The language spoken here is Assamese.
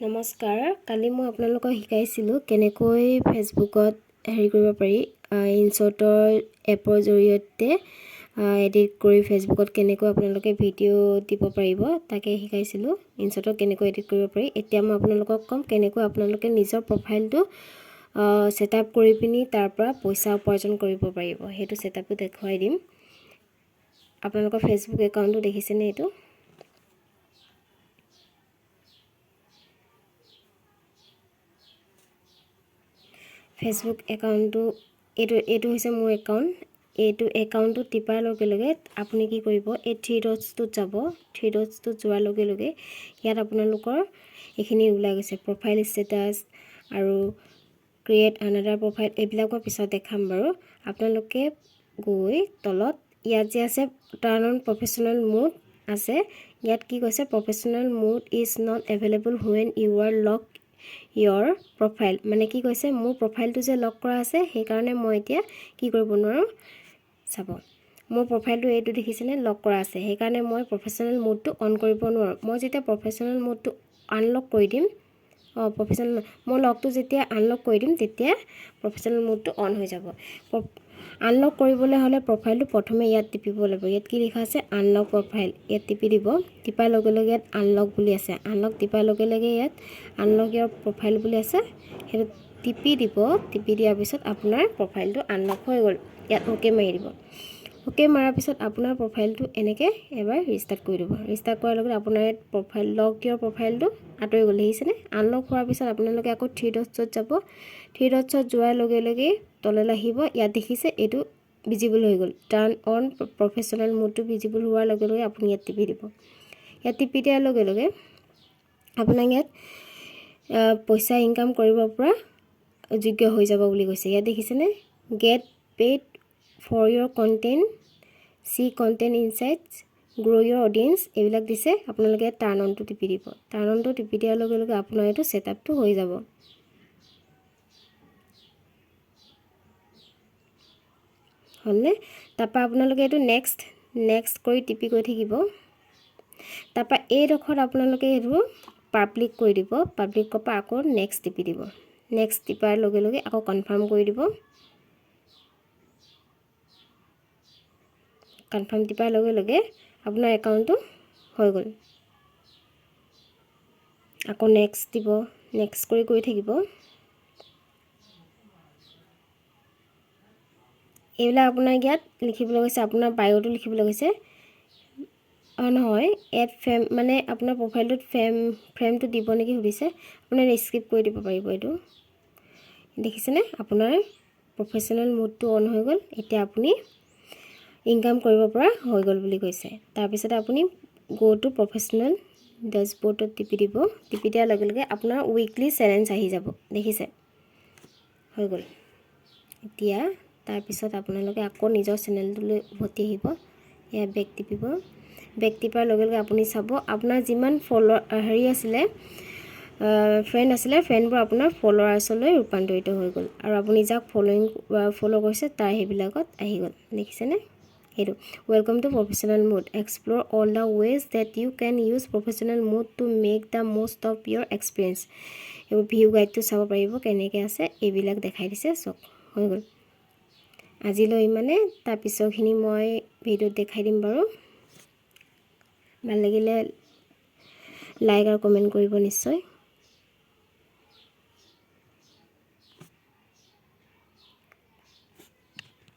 নমস্কাৰ, কালি মই আপোনালোকক শিকাইছিলোঁ কেনেকৈ ফেচবুকত হেৰি কৰিব পাৰি ইনশ্বটৰ এপৰ জৰিয়তে এডিট কৰি ফেচবুকত কেনেকৈ আপোনালোকে ভিডিঅ' দিব পাৰিব তাকে শিকাইছিলোঁ। ইনশ্বটত কেনেকৈ এডিট কৰিব পাৰি। এতিয়া মই আপোনালোকক ক'ম কেনেকৈ আপোনালোকে নিজৰ প্ৰফাইলটো সেটআপ কৰি পিনি তাৰ পৰা পইচা উপাৰ্জন কৰিব পাৰিব। সেইটো সেটআপটো দেখুৱাই দিম। আপোনালোকৰ ফেচবুক একাউণ্টটো দেখিছেনে? এইটো ফেচবুক একাউণ্টটো এইটো হৈছে মোৰ একাউণ্ট। এইটো একাউণ্টটো টিপাৰ লগে লগে আপুনি কি কৰিব, এই থ্ৰী ডটছটোত যাব। থ্ৰী ডটছটোত যোৱাৰ লগে লগে ইয়াত আপোনালোকৰ এইখিনি ওলাই গৈছে, প্ৰফাইল ষ্টেটাছ আৰু ক্ৰিয়েট আনাডাৰ প্ৰফাইল। এইবিলাক মই পিছত দেখাম বাৰু। আপোনালোকে গৈ তলত ইয়াত যে আছে টাৰ্ণ অন প্ৰফেশ্যনেল মোড আছে, ইয়াত কি কৈছে, professional mode is not available when you are lock your profile. মানে কি কৈছে, মোৰ প্ৰফাইলটো যে লক কৰা আছে সেইকাৰণে মই এতিয়া কি কৰিব নোৱাৰোঁ। চাব, মোৰ প্ৰফাইলটো এইটো দেখিছেনে, লক কৰা আছে, সেইকাৰণে মই প্ৰফেশ্যনেল মোডটো অন কৰিব নোৱাৰোঁ। মই যেতিয়া প্ৰফেশ্যনেল মোডটো আনলক কৰি দিম, মোৰ লকটো যেতিয়া আনলক কৰি দিম তেতিয়া প্ৰফেশ্যনেল মোডটো অন হৈ যাব। আনলক কৰিবলৈ হ'লে প্ৰফাইলটো প্ৰথমে ইয়াত টিপিব লাগিব। ইয়াত কি লিখা আছে, আনলক প্ৰফাইল। ইয়াত টিপি দিব। টিপাৰ লগে লগে ইয়াত আনলক বুলি আছে। আনলক টিপাৰ লগে লগে ইয়াত আনলক ইয়ৰ প্ৰফাইল বুলি আছে, সেইটো টিপি দিব। টিপি দিয়াৰ পিছত আপোনাৰ প্ৰফাইলটো আনলক হৈ গ'ল। ইয়াত অ'কে মাৰি দিব। অ'কে মৰাৰ পিছত আপোনাৰ প্ৰফাইলটো এনেকৈ এবাৰ ৰিষ্টাৰ্ট কৰি দিব। ৰিষ্টাৰ্ট কৰাৰ লগে আপোনাৰ ইয়াত প্ৰফাইল লক ইয়ৰ প্ৰফাইলটো আঁতৰি গ'ল, দেখিছেনে? আনলক হোৱাৰ পিছত আপোনালোকে আকৌ থ্ৰী ডটছত যাব। থ্ৰী ডটছত যোৱাৰ লগে লগে তললৈ আহিব। ইয়াত দেখিছে এইটো ভিজিবল হৈ গ'ল। টাৰ্ণ অন প্ৰফেশ্যনেল মোডটো ভিজিবল হোৱাৰ লগে লগে আপুনি ইয়াত টিপি দিব। ইয়াত টিপি দিয়াৰ লগে লগে আপোনাক ইয়াত পইচা ইনকাম কৰিব পৰা যোগ্য হৈ যাব বুলি কৈছে। ইয়াত দেখিছেনে, get paid for your content, see content insights, grow' your audience, এইবিলাক দিছে। আপোনালোকে টাৰ্ণ অনটো টিপি দিব। টাৰ্ণ অনটো টিপি দিয়াৰ লগে লগে আপোনাৰ এইটো ছেটআপটো হৈ যাব। হ'লনে? তাৰপৰা আপোনালোকে এইটো নেক্সট কৰি টিপি গৈ থাকিব। তাৰপৰা এইডোখৰত আপোনালোকে এইটো পাব্লিক কৰি দিব। পাব্লিকৰ পৰা আকৌ নেক্সট টিপি দিব। নেক্সট টিপাৰ লগে লগে আকৌ কনফাৰ্ম কৰি দিব। কনফাৰ্ম টিপাৰ লগে লগে আপোনাৰ একাউণ্টটো হৈ গ'ল। আকৌ নেক্সট দিব। নেক্সট কৰি গৈ থাকিব। এইবিলাক আপোনাক ইয়াত লিখিবলৈ কৈছে, আপোনাৰ বায়'টো লিখিবলৈ কৈছে। নহয়, এড ফ্ৰেম, মানে আপোনাৰ প্ৰফাইলটোত ফ্ৰেমটো দিব নেকি সুধিছে। আপোনাৰ স্কিপ কৰি দিব পাৰিব। এইটো দেখিছেনে, আপোনাৰ প্ৰফেশ্যনেল মোডটো অন হৈ গ'ল। এতিয়া আপুনি ইনকাম কৰিব পৰা হৈ গ'ল বুলি কৈছে। তাৰপিছতে আপুনি গ' টু প্ৰফেশ্যনেল ডেছবৰ্ডত টিপি দিব। টিপি দিয়াৰ লগে লগে আপোনাৰ উইকলি চেলেঞ্জ আহি যাব। দেখিছে, হৈ গ'ল। এতিয়া তাৰপিছত আপোনালোকে আকৌ নিজৰ চেনেলটোলৈ উভতি আহিব। এয়া বেক টিপিব। বেক টিপাৰ লগে লগে আপুনি চাব আপোনাৰ যিমান হেৰি আছিলে, ফ্ৰেণ্ড আছিলে, ফ্ৰেণ্ডবোৰ আপোনাৰ ফলোৱাৰ্ছলৈ ৰূপান্তৰিত হৈ গ'ল। আৰু আপুনি যাক ফ'ল' কৰিছে তাৰ সেইবিলাকত আহি গ'ল। দেখিছেনে? সেইটো welcome to professional mode, explore all the ways that you can use professional mode to make the most of your experience. এইবোৰ ভিউ গাইডটো চাব পাৰিব কেনেকৈ আছে, এইবিলাক দেখাই দিছে। চব হৈ গ'ল। আজিলৈ ইমানে। তাৰ পিছৰখিনি মই ভিডিঅ'ত দেখাই দিম বাৰু। ভাল লাগিলে লাইক আৰু কমেণ্ট কৰিব নিশ্চয়।